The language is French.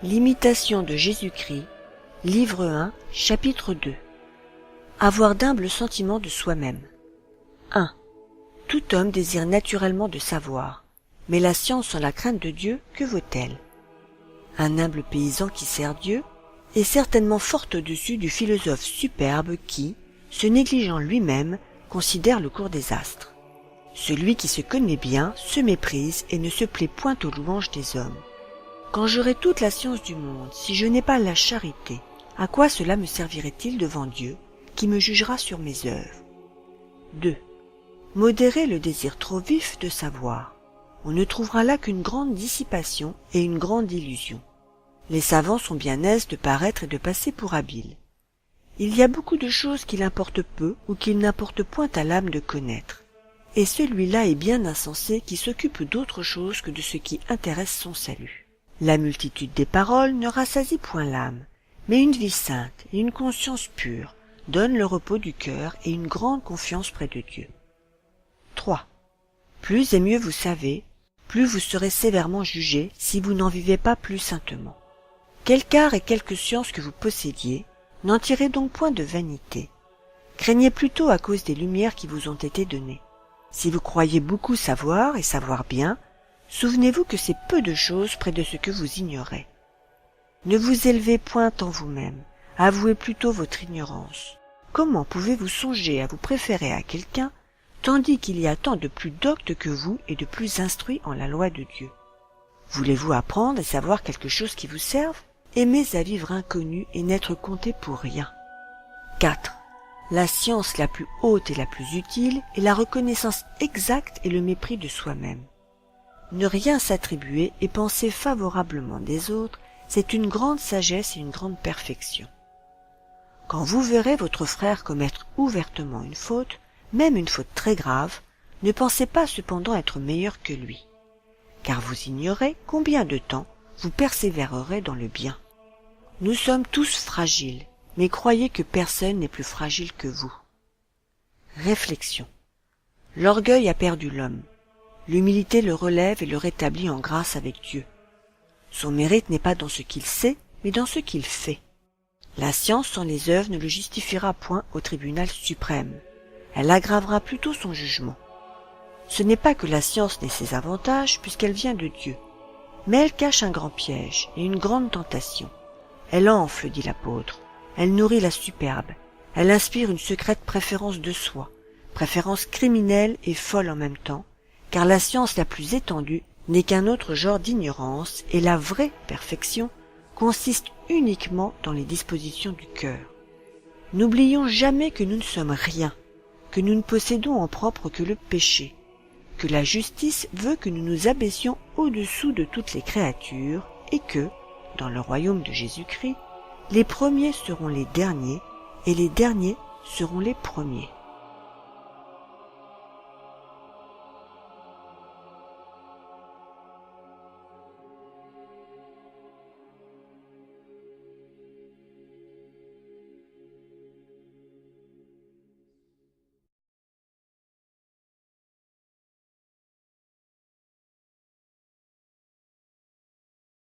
L'imitation de Jésus-Christ, livre 1, chapitre 2. Avoir d'humbles sentiments de soi-même. 1. Tout homme désire naturellement de savoir, mais la science sans la crainte de Dieu, que vaut-elle? Un humble paysan qui sert Dieu est certainement fort au-dessus du philosophe superbe qui, se négligeant lui-même, considère le cours des astres. Celui qui se connaît bien se méprise et ne se plaît point aux louanges des hommes. Quand j'aurai toute la science du monde, si je n'ai pas la charité, à quoi cela me servirait-il devant Dieu, qui me jugera sur mes œuvres? 2. Modérer le désir trop vif de savoir. On ne trouvera là qu'une grande dissipation et une grande illusion. Les savants sont bien aises de paraître et de passer pour habiles. Il y a beaucoup de choses qu'il importe peu ou qu'il n'importe point à l'âme de connaître. Et celui-là est bien insensé qui s'occupe d'autre chose que de ce qui intéresse son salut. La multitude des paroles ne rassasie point l'âme, mais une vie sainte et une conscience pure donnent le repos du cœur et une grande confiance près de Dieu. 3. Plus et mieux vous savez, plus vous serez sévèrement jugé si vous n'en vivez pas plus saintement. Quelque art et quelque science que vous possédiez, n'en tirez donc point de vanité. Craignez plutôt à cause des lumières qui vous ont été données. Si vous croyez beaucoup savoir et savoir bien, souvenez-vous que c'est peu de choses près de ce que vous ignorez. Ne vous élevez point en vous-même, avouez plutôt votre ignorance. Comment pouvez-vous songer à vous préférer à quelqu'un, tandis qu'il y a tant de plus doctes que vous et de plus instruits en la loi de Dieu? Voulez-vous apprendre et savoir quelque chose qui vous serve? Aimez à vivre inconnu et n'être compté pour rien. 4. La science la plus haute et la plus utile est la reconnaissance exacte et le mépris de soi-même. Ne rien s'attribuer et penser favorablement des autres, c'est une grande sagesse et une grande perfection. Quand vous verrez votre frère commettre ouvertement une faute, même une faute très grave, ne pensez pas cependant être meilleur que lui, car vous ignorez combien de temps vous persévérerez dans le bien. Nous sommes tous fragiles, mais croyez que personne n'est plus fragile que vous. Réflexion. L'orgueil a perdu l'homme. L'humilité le relève et le rétablit en grâce avec Dieu. Son mérite n'est pas dans ce qu'il sait, mais dans ce qu'il fait. La science sans les œuvres ne le justifiera point au tribunal suprême. Elle aggravera plutôt son jugement. Ce n'est pas que la science n'ait ses avantages, puisqu'elle vient de Dieu. Mais elle cache un grand piège et une grande tentation. Elle enfle, dit l'apôtre. Elle nourrit la superbe. Elle inspire une secrète préférence de soi, préférence criminelle et folle en même temps, car la science la plus étendue n'est qu'un autre genre d'ignorance, et la vraie perfection consiste uniquement dans les dispositions du cœur. N'oublions jamais que nous ne sommes rien, que nous ne possédons en propre que le péché, que la justice veut que nous nous abaissions au-dessous de toutes les créatures, et que, dans le royaume de Jésus-Christ, les premiers seront les derniers, et les derniers seront les premiers.